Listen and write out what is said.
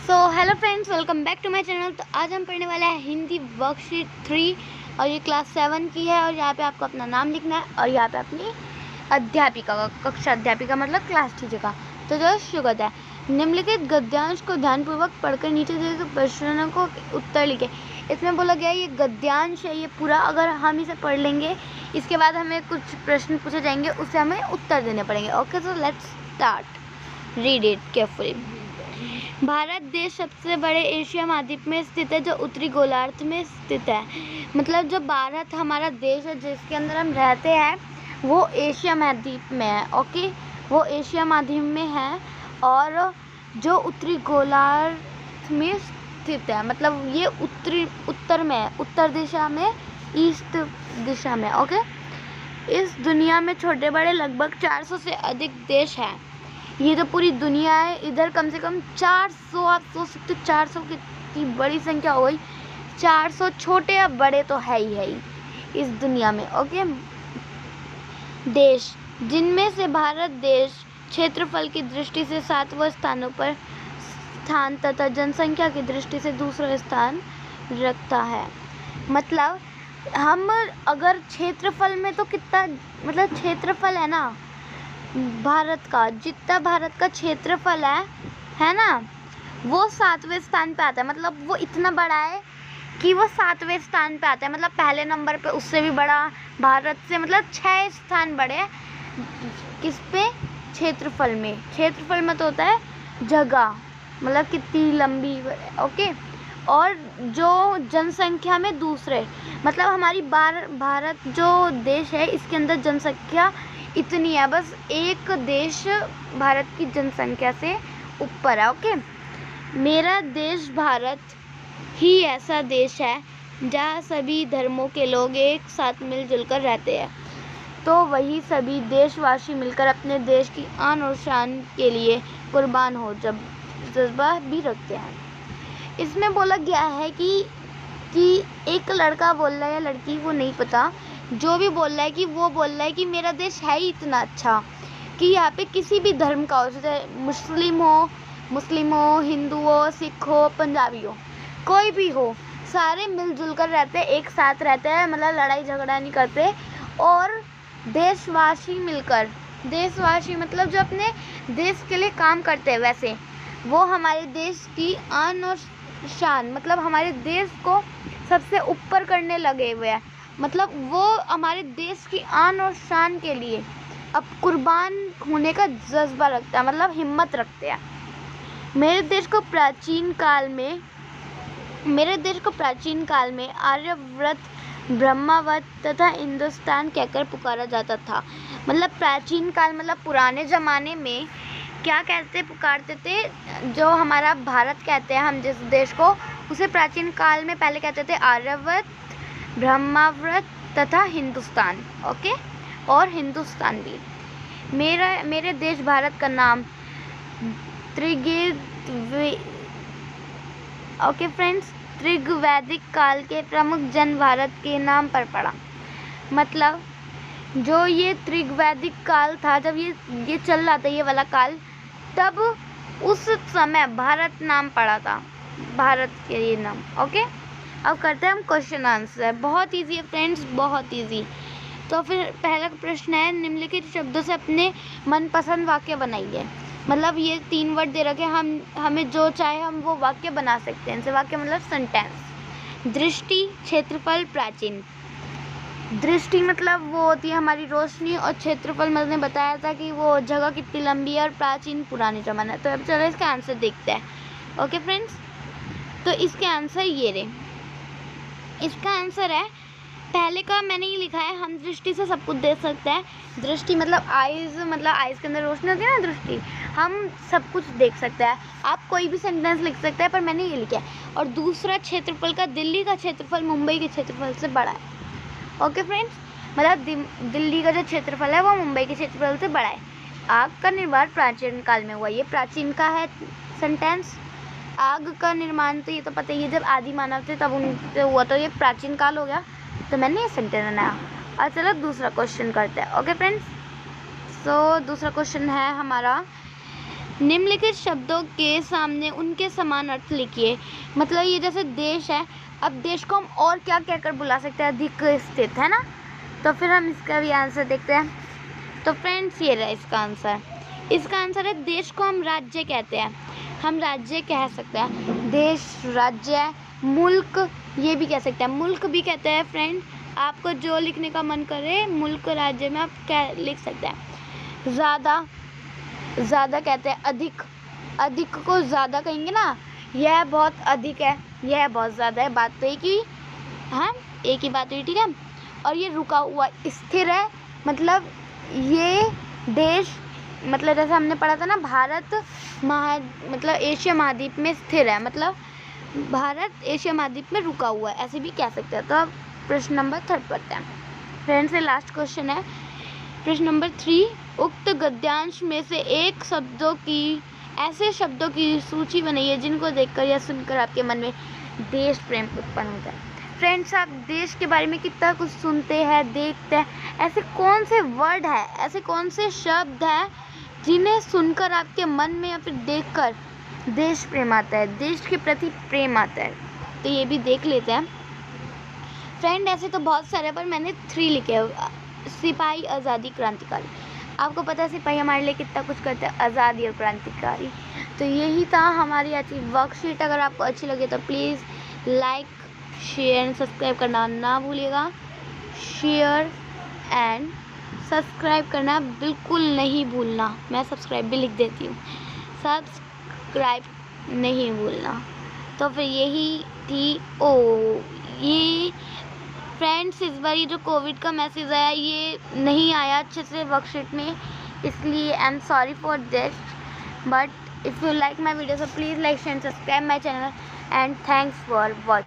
Hello friends, welcome back to my channel. तो आज हम पढ़ने वाले हैं हिंदी वर्कशीट 3 और ये क्लास 7 की है। और यहाँ पे आपको अपना नाम लिखना है और यहाँ पे अपनी अध्यापिका का, कक्षा अध्यापिका मतलब क्लास टीचर का। तो जो शुरू करते हैं, निम्नलिखित गद्यांश को ध्यानपूर्वक पढ़कर नीचे दिए गए प्रश्नों को उत्तर लिखें। इसमें बोला गया है ये गद्यांश है, ये पूरा अगर हम इसे पढ़ लेंगे, इसके बाद हमें कुछ प्रश्न पूछे जाएंगे, उससे हमें उत्तर देने पड़ेंगे। Okay, so let's start. Read it carefully. Bharat देश सबसे बड़े एशिया महाद्वीप में स्थित है, जो उत्तरी गोलार्ध में स्थित है। मतलब जो भारत हमारा देश है जिसके अंदर हम रहते हैं वो एशिया महाद्वीप में है। ओके, वो एशिया महाद्वीप में है और जो उत्तरी गोलार्ध में स्थित है, मतलब ये उत्तर में है, उत्तर दिशा में, ईस्ट दिशा में। ओके, इस दुनिया में छोटे बड़े लगभग 400 से अधिक देश हैं। ये तो पूरी दुनिया है, इधर कम से कम 400, आप सोच सकते हो 400 कितनी बड़ी संख्या हो गई। 400 छोटे या बड़े तो है ही इस दुनिया में। ओके, देश जिनमें से भारत देश क्षेत्रफल की दृष्टि से 7वें स्थानों पर स्थान तथा जनसंख्या की दृष्टि से दूसरा स्थान रखता है। मतलब हम अगर क्षेत्रफल में तो कितना, मतलब क्षेत्रफल है ना भारत का, जितना भारत का क्षेत्रफल है ना, वो 7वें स्थान पे आता है। मतलब वो इतना बड़ा है कि वो 7वें स्थान पे आता है। मतलब पहले नंबर पे उससे भी बड़ा भारत से, मतलब 6 स्थान बड़े हैं। किस पे? क्षेत्रफल में। क्षेत्रफल में तो होता है जगह, मतलब कितनी लंबी। ओके, और जो जनसंख्या में दूसरे, मतलब हमारी भारत जो देश है इसके अंदर जनसंख्या इतनी है, बस एक देश भारत की जनसंख्या से ऊपर है। ओके, मेरा देश भारत ही ऐसा देश है जहाँ सभी धर्मों के लोग एक साथ मिलजुल कर रहते हैं। तो वही सभी देशवासी मिलकर अपने देश की आन और शान के लिए कुर्बान हो जब जज्बा भी रखते हैं। इसमें बोला गया है कि एक लड़का बोल रहा है या लड़की, वो नहीं पता, जो भी बोल रहा है कि वो बोल रहा है कि मेरा देश है ही इतना अच्छा कि यहाँ पे किसी भी धर्म का हो, जैसे मुस्लिम हो, हिंदू हो, सिख हो, पंजाबी हो, कोई भी हो, सारे मिलजुल कर रहते हैं, एक साथ रहते हैं, मतलब लड़ाई झगड़ा नहीं करते। और देशवासी मिलकर, देशवासी मतलब जो अपने देश के लिए काम करते हैं, वैसे वो हमारे देश की आन और शान, मतलब हमारे देश को सबसे ऊपर करने लगे हुए हैं। मतलब वो हमारे देश की आन और शान के लिए अब कुर्बान होने का जज्बा रखता है, मतलब हिम्मत रखते हैं। मेरे देश को प्राचीन काल में आर्यव्रत, ब्रह्मावत तथा हिंदुस्तान कहकर पुकारा जाता था। मतलब प्राचीन काल मतलब पुराने ज़माने में क्या कहते पुकारते थे, जो हमारा भारत कहते हैं हम जिस देश को, उसे प्राचीन काल में पहले कहते थे आर्यव्रत, ब्रह्माव्रत तथा हिंदुस्तान। ओके, और हिंदुस्तान भी। मेरे देश भारत का नाम ओके फ्रेंड्स, त्रिगवैदिक काल के प्रमुख जन भारत के नाम पर पड़ा। मतलब जो ये त्रिगवैदिक काल था, जब ये चल रहा था, ये वाला काल, तब उस समय भारत नाम पड़ा था, भारत के ये नाम। ओके, अब करते हैं हम क्वेश्चन आंसर। बहुत इजी है फ्रेंड्स, बहुत इजी। तो फिर पहला प्रश्न है, निम्नलिखित शब्दों से अपने मनपसंद वाक्य बनाइए। मतलब ये 3 वर्ड दे रखे, हमें जो चाहे हम वो वाक्य बना सकते हैं। इनसे वाक्य मतलब सेंटेंस। दृष्टि, क्षेत्रफल, प्राचीन। दृष्टि मतलब वो होती है हमारी रोशनी, और क्षेत्रफल मैंने बताया था कि वो जगह कितनी लंबी है, और प्राचीन पुराने ज़माना। तो अब चलो इसका आंसर देखते हैं। ओके फ्रेंड्स, तो इसके आंसर ये रहे। इसका आंसर है, पहले का मैंने ये लिखा है, हम दृष्टि से सब कुछ देख सकते हैं। दृष्टि मतलब आइज़, मतलब आइज़ के अंदर रोशनी होती है ना, दृष्टि, हम सब कुछ देख सकते हैं। आप कोई भी सेंटेंस लिख सकते हैं, पर मैंने ये लिखा है। और दूसरा क्षेत्रफल का, दिल्ली का क्षेत्रफल मुंबई के क्षेत्रफल से बड़ा है। ओके फ्रेंड्स, मतलब दिल्ली का जो क्षेत्रफल है वो मुंबई के क्षेत्रफल से बड़ा है। आग का निर्माण प्राचीन काल में हुआ, ये प्राचीन का है सेंटेंस। आग का निर्माण तो ये तो पता ही है, जब आदि मानव थे तब उनसे हुआ, तो ये प्राचीन काल हो गया, तो मैंने ये सेंटेंस बनाया। और चलो दूसरा क्वेश्चन करते हैं। ओके फ्रेंड्स, सो दूसरा क्वेश्चन है हमारा, निम्नलिखित शब्दों के सामने उनके समान अर्थ लिखिए। मतलब ये जैसे देश है, अब देश को हम और क्या कहकर बुला सकते हैं? अधिक स्थित, है ना। तो फिर हम इसका भी आंसर देखते हैं। तो फ्रेंड्स ये रहा इसका आंसर। इसका आंसर है देश को हम राज्य कहते हैं। हम राज्य कह सकते हैं, देश राज्य, मुल्क ये भी कह सकते हैं, मुल्क भी कहते हैं। फ्रेंड आपको जो लिखने का मन करे मुल्क राज्य में आप क्या लिख सकते हैं। ज़्यादा कहते हैं, अधिक को ज़्यादा कहेंगे ना, यह बहुत अधिक है, यह बहुत ज़्यादा है। बात तो एक ही, हाँ एक ही बात हुई, ठीक है। और ये रुका हुआ स्थिर है, मतलब ये देश, मतलब जैसे हमने पढ़ा था ना, भारत मतलब एशिया महाद्वीप में स्थिर है, मतलब भारत एशिया महाद्वीप में रुका हुआ है, ऐसे भी कह सकते हैं। तो अब प्रश्न नंबर 3 पढ़ते हैं। फ्रेंड्स ये लास्ट क्वेश्चन है, प्रश्न नंबर 3। उक्त गद्यांश में से ऐसे शब्दों की सूची बनाइए जिनको देखकर या सुनकर आपके मन में देश प्रेम उत्पन्न होता है। फ्रेंड्स आप देश के बारे में कितना कुछ सुनते हैं, देखते हैं, ऐसे कौन से वर्ड है, ऐसे कौन से शब्द हैं जिन्हें सुनकर आपके मन में या फिर देखकर देश प्रेम आता है, देश के प्रति प्रेम आता है। तो ये भी देख लेते हैं। फ्रेंड ऐसे तो बहुत सारे, पर मैंने 3 लिखे हैं। सिपाही, आज़ादी, क्रांतिकारी। आपको पता है सिपाही हमारे लिए कितना कुछ करते हैं, आज़ादी और क्रांतिकारी। तो यही था हमारी आज की वर्कशीट। अगर आपको अच्छी लगे तो please like, share and subscribe करना ना भूलिएगा। शेयर एंड सब्सक्राइब करना बिल्कुल नहीं भूलना। मैं सब्सक्राइब भी लिख देती हूँ, सब्सक्राइब नहीं भूलना। तो फिर यही थी। ये फ्रेंड्स इस बार ये जो कोविड का मैसेज आया ये नहीं आया अच्छे से वर्कशीट में, इसलिए I am sorry for this. But if you like my video so please like, share and subscribe my channel and thanks for watching.